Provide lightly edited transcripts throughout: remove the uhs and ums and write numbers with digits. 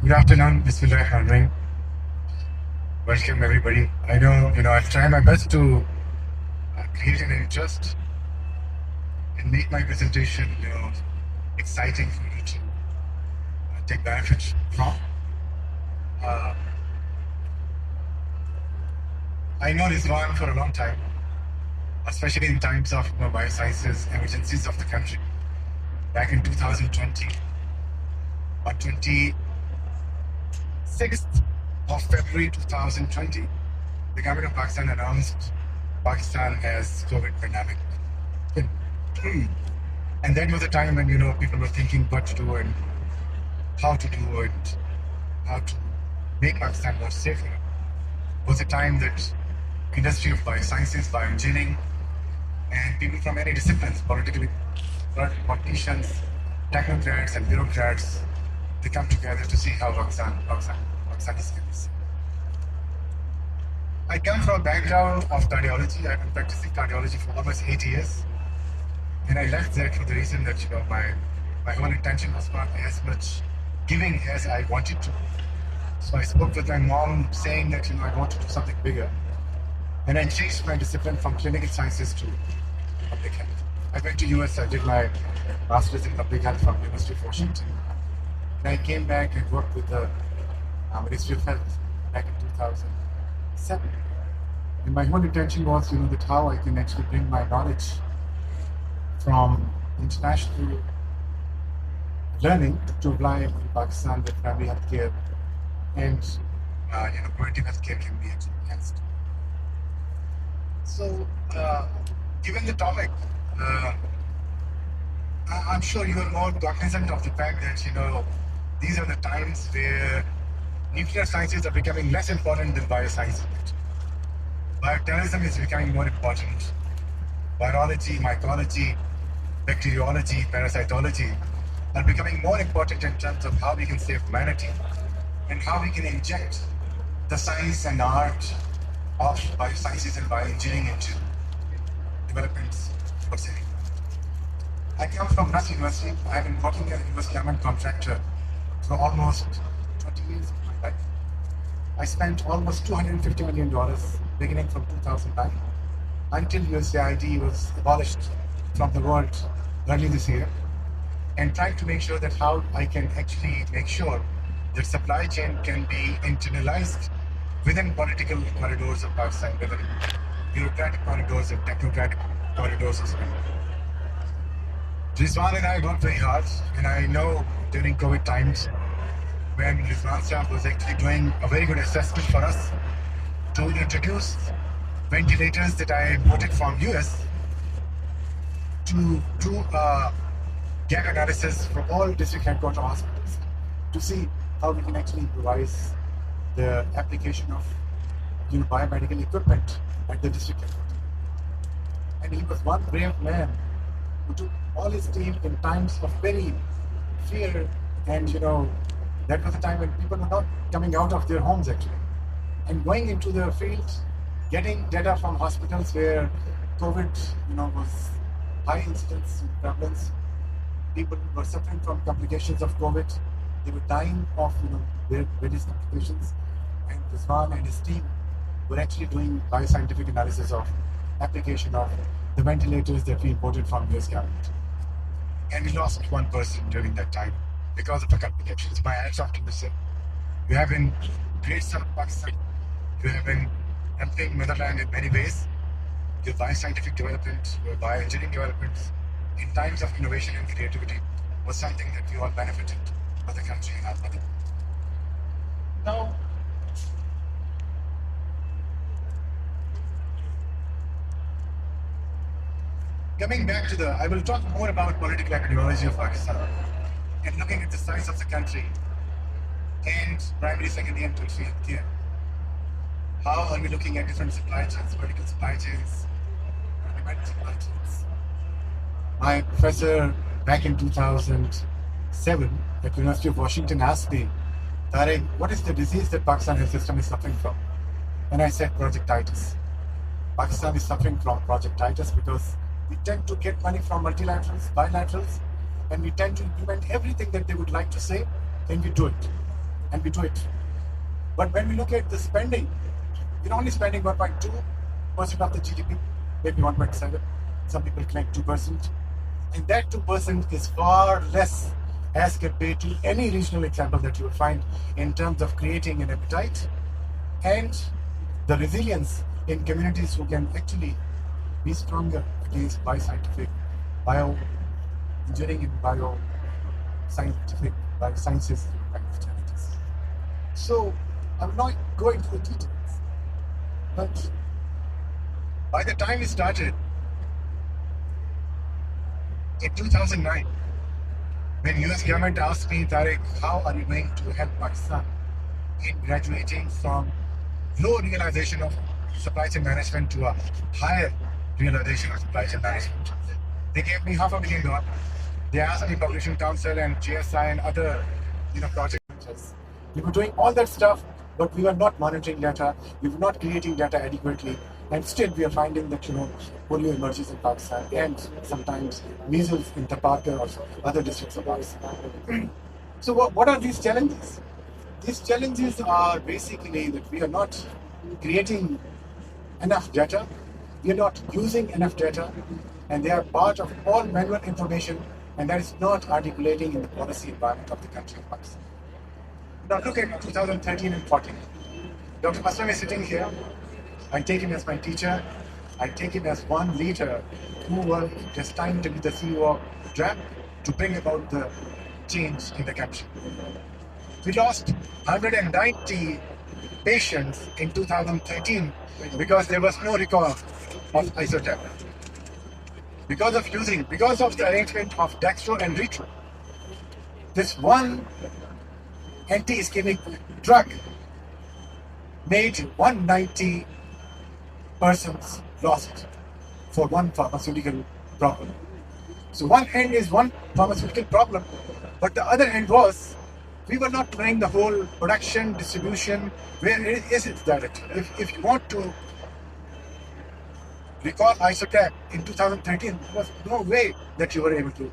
Good afternoon, Bismillahirrahmanirrahim. Welcome everybody. I know, I've tried my best to create an interest and make my presentation, exciting for you to take benefit from. Uh, I know Rizwan for a long time, especially in times of biosciences emergencies of the country. Back in 2020, on 26th of February 2020, the government of Pakistan announced Pakistan has COVID pandemic. And that was a time when, people were thinking what to do and how to do it, how to make Pakistan more safer. It was a time that industry of biosciences, bioengineering, and people from many disciplines, politicians, technocrats, and bureaucrats, they come together to see how Pakistan is safe. I come from a background of cardiology. I've been practicing cardiology for almost 8 years. And I left that for the reason that, my whole intention was not as much giving as I wanted to. So I spoke with my mom saying that, I want to do something bigger. And I changed my discipline from clinical sciences to public health. I went to US, I did my master's in public health from University of Washington. And I came back and worked with the Ministry of Health back in 2007. And my whole intention was, that how I can actually bring my knowledge from international learning to apply in Pakistan with family healthcare and preventive healthcare can be actually enhanced. So, given the topic, I'm sure you are more cognizant of the fact that these are the times where nuclear sciences are becoming less important than biosciences. Bioterrorism is becoming more important. Virology, mycology, bacteriology, parasitology are becoming more important in terms of how we can save humanity and how we can inject the science and art of biosciences and bioengineering into developments for saving. I come from Rush University. I've been working as a US government contractor for almost 20 years of my life. I spent almost $250 million beginning from 2009 until USAID was abolished from the world early this year, and trying to make sure that how I can actually make sure that supply chain can be internalized within political corridors of Pakistan, within bureaucratic corridors and technocratic corridors as well. Rizwan and I worked very hard, and I know during COVID times when Rizwan Saab was actually doing a very good assessment for us to introduce ventilators that I imported from US to do a gap analysis for all district headquarter hospitals to see how we can actually improvise the application of biomedical equipment at the district headquarters. And he was one brave man who took all his team in times of very fear, and that was a time when people were not coming out of their homes actually, and going into the field, getting data from hospitals where COVID was high incidence and prevalence. People were suffering from complications of COVID. They were dying of various complications, and Rizwan and his team were actually doing bioscientific analysis of application of the ventilators that we imported from US government. And we lost one person during that time because of the complications. My hats off to the sir. You have been great son of Pakistan. You have been helping motherland in many ways. Your bioscientific development, your bioengineering developments in times of innovation and creativity was something that we all benefited for the country and our mother. Now, coming back to I will talk more about political epidemiology of Pakistan and looking at the size of the country and primary, secondary, and tertiary healthcare. How are we looking at different supply chains, vertical supply chains, fundamental supply chains? My professor back in 2007 at University of Washington asked me, Tariq, what is the disease that Pakistan health system is suffering from? And I said projectitis. Pakistan is suffering from projectitis because we tend to get money from multilaterals, bilaterals, and we tend to implement everything that they would like to say, and we do it. and we do it. But when we look at the spending, we're only spending 1.2% of the GDP, maybe 1.7. Some people claim 2%. And that 2% is far less as compared to any regional example that you will find in terms of creating an appetite and the resilience in communities who can actually be stronger against bioscientific, bioengineering and bioscientific, biosciences kind of challenges. So I'm not going into the details, but by the time we started in 2009, when US government asked me, Tariq, how are you going to help Pakistan in graduating from low realization of supply chain management to a higher realization of supply chain management? They gave me $500,000. They asked me Population Council and GSI and other projects. We were doing all that stuff, but we were not monitoring data, we were not creating data adequately, and still we are finding that polio emerges in Pakistan and sometimes measles in Tapaka or other districts of Pakistan. So what are these challenges? These challenges are basically that we are not creating enough data, we are not using enough data, and they are part of all manual information, and that is not articulating in the policy environment of the country of Pakistan. Now look at 2013 and 14. Dr. Aslam is sitting here. I take him as my teacher. I take him as one leader who was destined to be the CEO of DRAP to bring about the change in the country. We lost 190 patients in 2013 because there was no recall of isotep. Because of the arrangement of dextro and retro, this one anti-ischemic drug made 190 persons lost for one pharmaceutical problem. So one end is one pharmaceutical problem, but the other end was we were not planning the whole production, distribution, where is its direction. If you want to recall isotep in 2013, there was no way that you were able to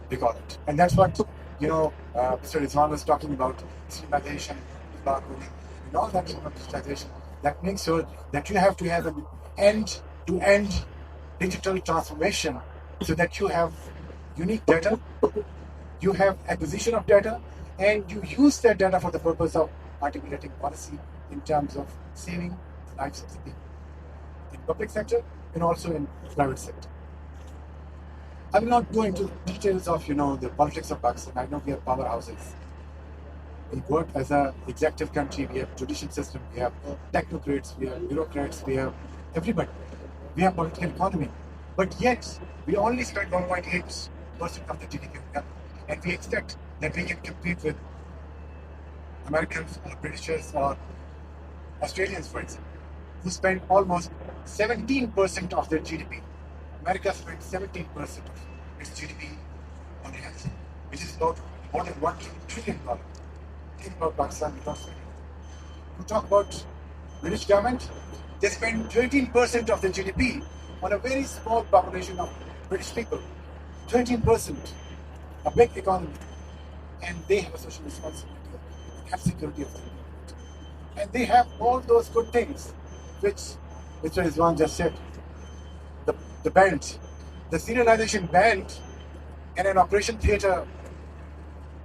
recall it. And that's what Mr. Rizwan was talking about, stigmatization, and all that digitization. That makes sure that you have to have an end-to-end digital transformation so that you have unique data, you have acquisition of data, and you use that data for the purpose of articulating policy in terms of saving the lives of the people in public sector and also in private sector. I will not go into details of the politics of Pakistan. I know we have powerhouses. We work as an executive country. We have judicial system. We have technocrats. We have bureaucrats. We have everybody. We have political economy. But yet we only spend 1.8% of the GDP, and we expect that we can compete with Americans or Britishers or Australians, for example, who spend almost 17% of their GDP. America spends 17% of its GDP on health, which is about more than $1 trillion. Think about Pakistan, we don't spend it. You talk about British government, they spend 13% of their GDP on a very small population of British people. 13%, a big economy. And they have a social responsibility, they have security of the people. And they have all those good things, which Mr. Rizwan just said. The band, the serialization band, and an operation theater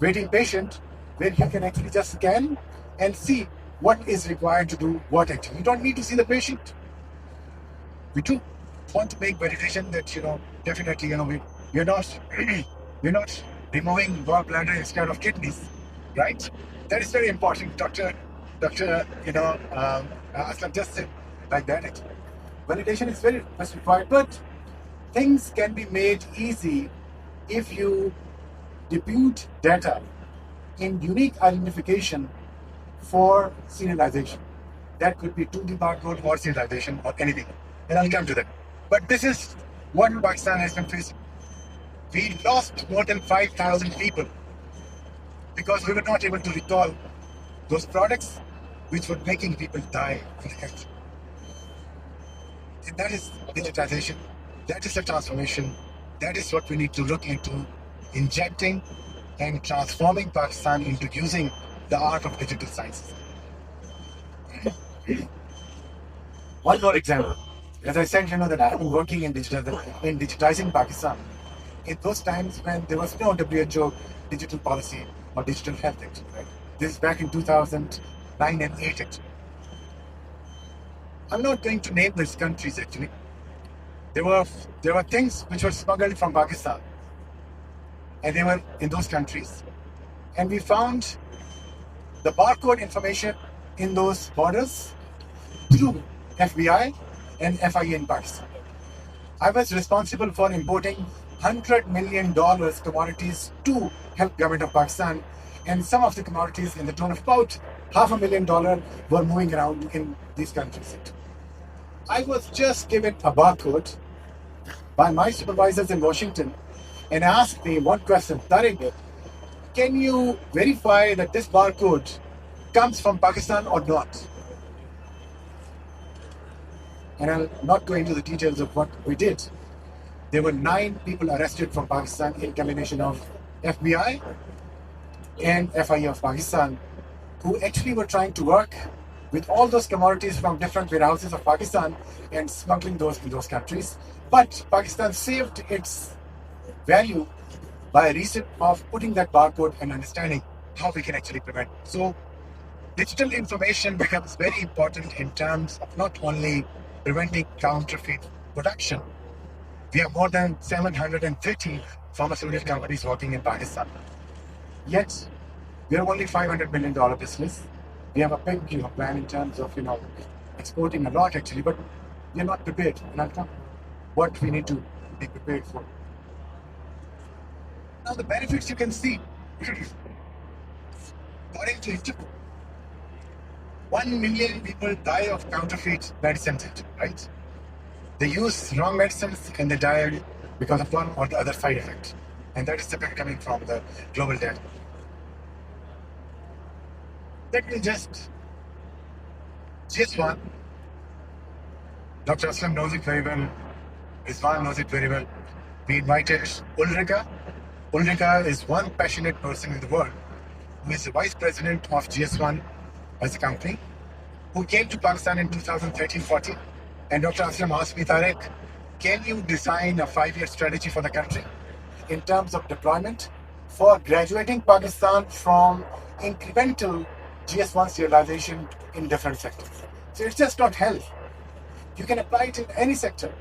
waiting patient where you can actually just scan and see what is required to do what actually. You don't need to see the patient. We do want to make validation that definitely we're not we're not removing gallbladder instead of kidneys, right? That is very important. Doctor Aslam just said like that actually. Validation is very much required, but things can be made easy if you depute data in unique identification for serialization. That could be 2D barcode or serialization or anything. And I'll come to that. But this is what Pakistan has been facing. We lost more than 5,000 people because we were not able to recall those products which were making people die in the country. And that is digitization. That is the transformation. That is what we need to look into, injecting and transforming Pakistan into using the art of digital sciences. One more example. As I said, that I've been working in digitizing Pakistan in those times when there was no WHO digital policy or digital health actually, right? This is back in 2009 and 8 actually. I'm not going to name these countries actually. There were things which were smuggled from Pakistan, and they were in those countries. And we found the barcode information in those borders through FBI and FIA in Pakistan. I was responsible for importing $100 million commodities to help government of Pakistan, and some of the commodities in the tone of about $500,000 were moving around in these countries. I was just given a barcode by my supervisors in Washington and asked me one question: Tariq, can you verify that this barcode comes from Pakistan or not? And I'll not go into the details of what we did. There were 9 people arrested from Pakistan in combination of FBI and FIA of Pakistan, who actually were trying to work with all those commodities from different warehouses of Pakistan and smuggling those in those countries. But Pakistan saved its value by reason of putting that barcode and understanding how we can actually prevent. So digital information becomes very important in terms of not only preventing counterfeit production. We have more than 750 pharmaceutical companies working in Pakistan. Yet, we are only $500 million business. We have a big plan in terms of exporting a lot actually, but we are not prepared. And I'll talk what we need to be prepared for. Now the benefits you can see. According to Interpol, 1 million people die of counterfeit medicines, right? They use wrong medicines and they die because of one or the other side effect. And that is the fact coming from the global data. Let me just, GS1, Dr. Aslam knows it very well, Rizwan knows it very well. We invited Ulrika. Ulrika is one passionate person in the world who is the vice president of GS1 as a company, who came to Pakistan in 2013-14. And Dr. Aslam asked me, Tariq, can you design a 5-year strategy for the country in terms of deployment for graduating Pakistan from incremental GS1 serialization in different sectors? So it's just not health. You can apply it in any sector.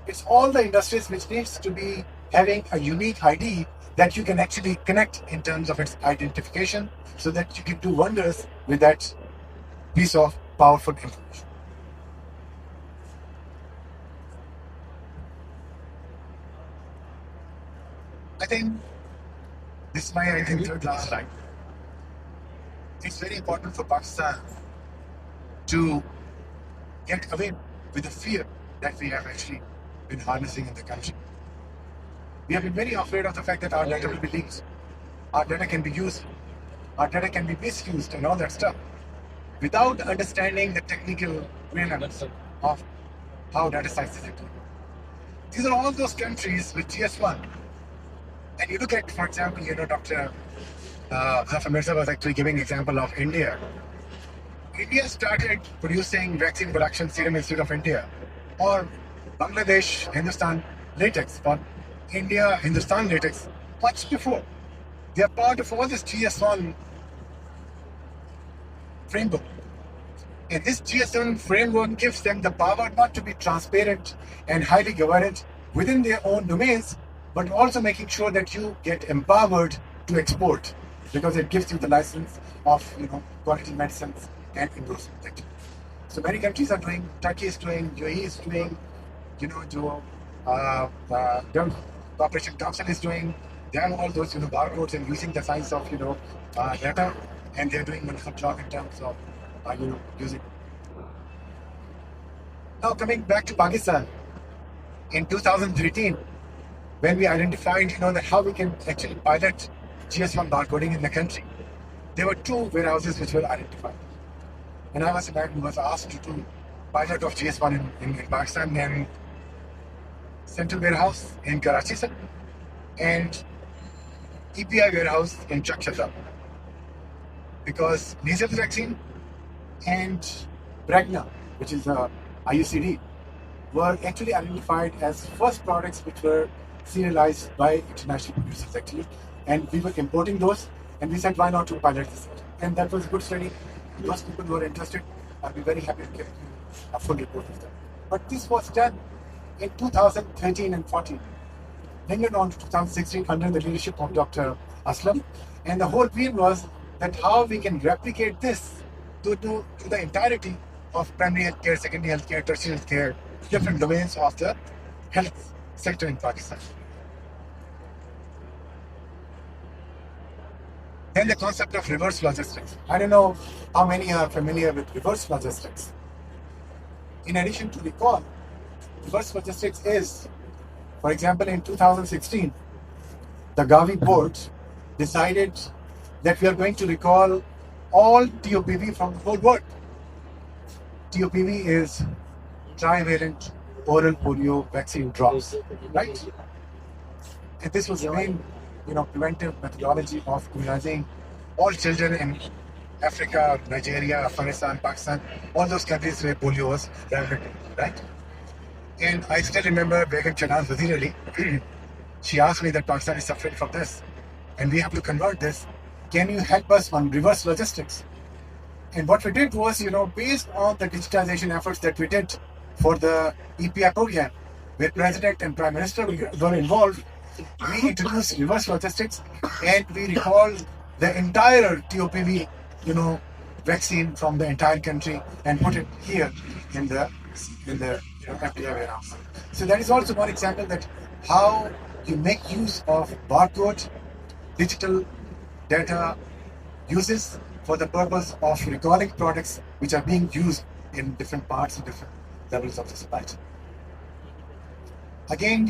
It's all the industries which needs to be having a unique ID that you can actually connect in terms of its identification, so that you can do wonders with that piece of powerful information. I think this is my third last slide. It's very important for Pakistan to get away with the fear that we have actually been harnessing in the country. We have been very afraid of the fact that our data will be leaked. Our data can be used. Our data can be misused and all that stuff, without understanding the technical realities of how data science is actually. These are all those countries with GS1. And you look at, for example, Dr. Zafar Mirza was actually giving example of India. India started producing vaccine production, Serum Institute of India, or Bangladesh, Hindustan latex, or India, Hindustan latex, much before. They are part of all this GS1 framework. And this GS1 framework gives them the power not to be transparent and highly governed within their own domains, but also making sure that you get empowered to export, because it gives you the license of quality medicines and endorsement. So many countries are doing. Turkey is doing. UAE is doing. The Cooperation Council is doing. They have all those barcodes and using the science of data, and they're doing wonderful job in terms of using. Now coming back to Pakistan, in 2013, when we identified that how we can actually pilot GS1 barcoding in the country, there were 2 warehouses which were identified. And I was the man who was asked to do pilot of GS1 in Pakistan, and Central Warehouse in Karachi, sir, and EPI warehouse in Chakshata. because nasal vaccine and Pregna, which is a IUCD, were actually identified as first products which were serialized by international producers actually, and we were importing those, and we said why not to pilot this, and that was a good study. Those people who were interested, I'll be very happy to give you a full report of that. But this was done in 2013 and 14, lingered on to 2016 under the leadership of Dr. Aslam, and the whole dream was that how we can replicate this to the entirety of primary healthcare, secondary healthcare, tertiary healthcare, different domains of the health sector in Pakistan. Then the concept of reverse logistics. I don't know how many are familiar with reverse logistics. In addition to recall, reverse logistics is, for example, in 2016, the Gavi board decided that we are going to recall all TOPV from the whole world. TOPV is trivalent oral polio vaccine drops, right? And this was the main, preventive methodology of immunizing all children in Africa, Nigeria, Afghanistan, Pakistan, all those countries where polio was rampant, right? And I still remember Begum Chanaz Wazir Ali. She asked me that Pakistan is suffering from this, and we have to convert this. Can you help us on reverse logistics? And what we did was, based on the digitization efforts that we did for the EPI program, where President and Prime Minister were involved, we introduced reverse logistics, and we recalled the entire TOPV, vaccine from the entire country and put it here in the FDA warehouse. So that is also one example that how you make use of barcode digital data uses for the purpose of recalling products which are being used in different parts and different levels of the supply chain. Again,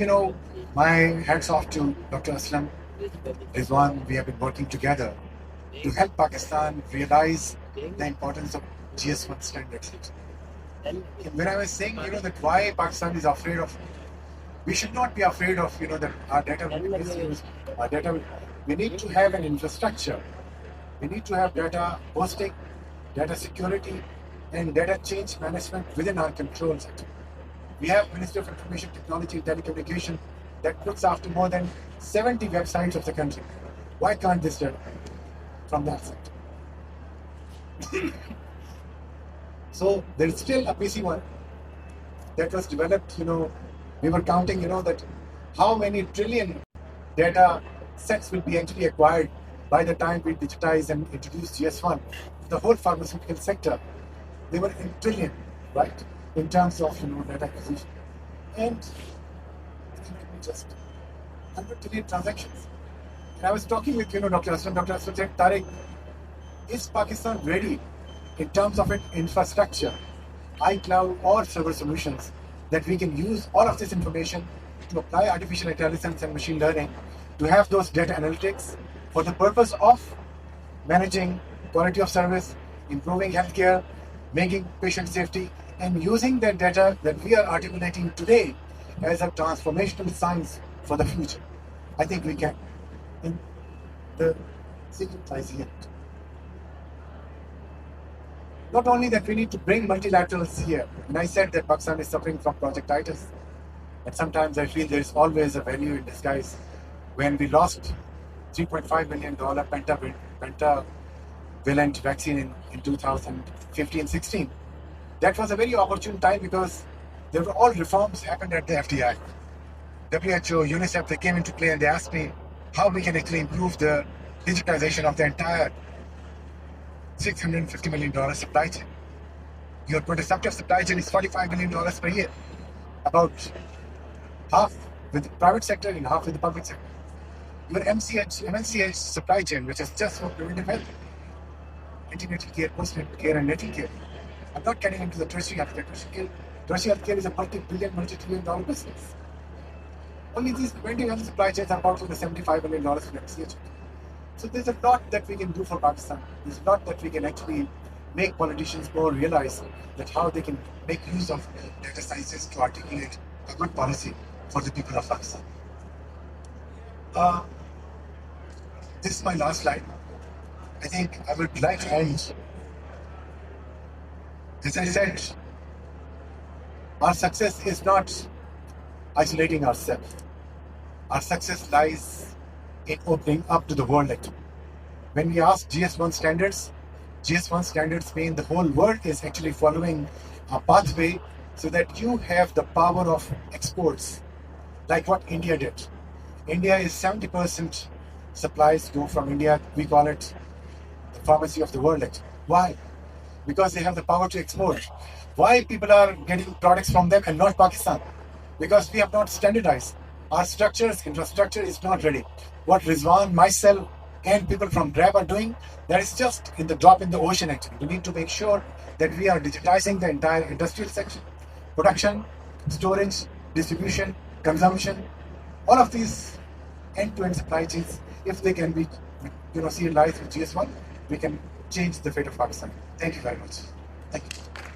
my hats off to Dr. Aslam, Rizwan. We have been working together to help Pakistan realize the importance of GS1 standards. And when I was saying, that why Pakistan is afraid of, we should not be afraid of, that our data will be misused. We need to have an infrastructure. We need to have data hosting, data security, and data change management within our control sector. We have Ministry of Information Technology and Telecommunication that looks after more than 70 websites of the country. Why can't this data from that sector? So there is still a PC1 that was developed, we were counting, that how many trillion data sets will be actually acquired by the time we digitize and introduce GS1. The whole pharmaceutical sector, they were in trillion, right? In terms of, data acquisition. And just 100 trillion transactions. And I was talking with, Dr. Aslam. Dr. Aslam said, Tariq, is Pakistan ready in terms of its infrastructure, iCloud or server solutions, that we can use all of this information to apply artificial intelligence and machine learning to have those data analytics for the purpose of managing quality of service, improving healthcare, making patient safety, and using that data that we are articulating today as a transformational science for the future. I think we can. And the secret lies here. Not only that, we need to bring multilaterals here. And I said that Pakistan is suffering from projectitis. And sometimes I feel there is always a value in disguise. When we lost $3.5 million pentavalent vaccine in 2015-16, that was a very opportune time because there were all reforms happened at the FDI. WHO, UNICEF, they came into play and they asked me how we can actually improve the digitization of the entire $650 million supply chain. Your contraceptive supply chain is $45 million per year. About half with the private sector and half with the public sector. Your MCH supply chain, which is just for preventive health, antenatal care, postnatal care, and natal care. I'm not getting into the tertiary healthcare. Tertiary healthcare is a multi-trillion dollar business. Only these preventive health supply chains are about for the $75 million for MCH. So there's a lot that we can do for Pakistan. There's a lot that we can actually make politicians more realize that how they can make use of data sciences to articulate a good policy for the people of Pakistan. This is my last slide. I think I would like to end. As I said, our success is not isolating ourselves. Our success lies in opening up to the world. When we ask GS1 standards mean the whole world is actually following a pathway so that you have the power of exports, like what India did. India is 70% supplies go from India. We call it the pharmacy of the world. Why? Because they have the power to export. Why people are getting products from them and not Pakistan? Because we have not standardized. Our infrastructure is not ready. What Rizwan, myself, and people from Grab are doing, that is just in the drop in the ocean actually. We need to make sure that we are digitizing the entire industrial section, production, storage, distribution, consumption, all of these end-to-end supply chains. If they can be, serialized with GS1, we can change the fate of Pakistan. Thank you very much. Thank you.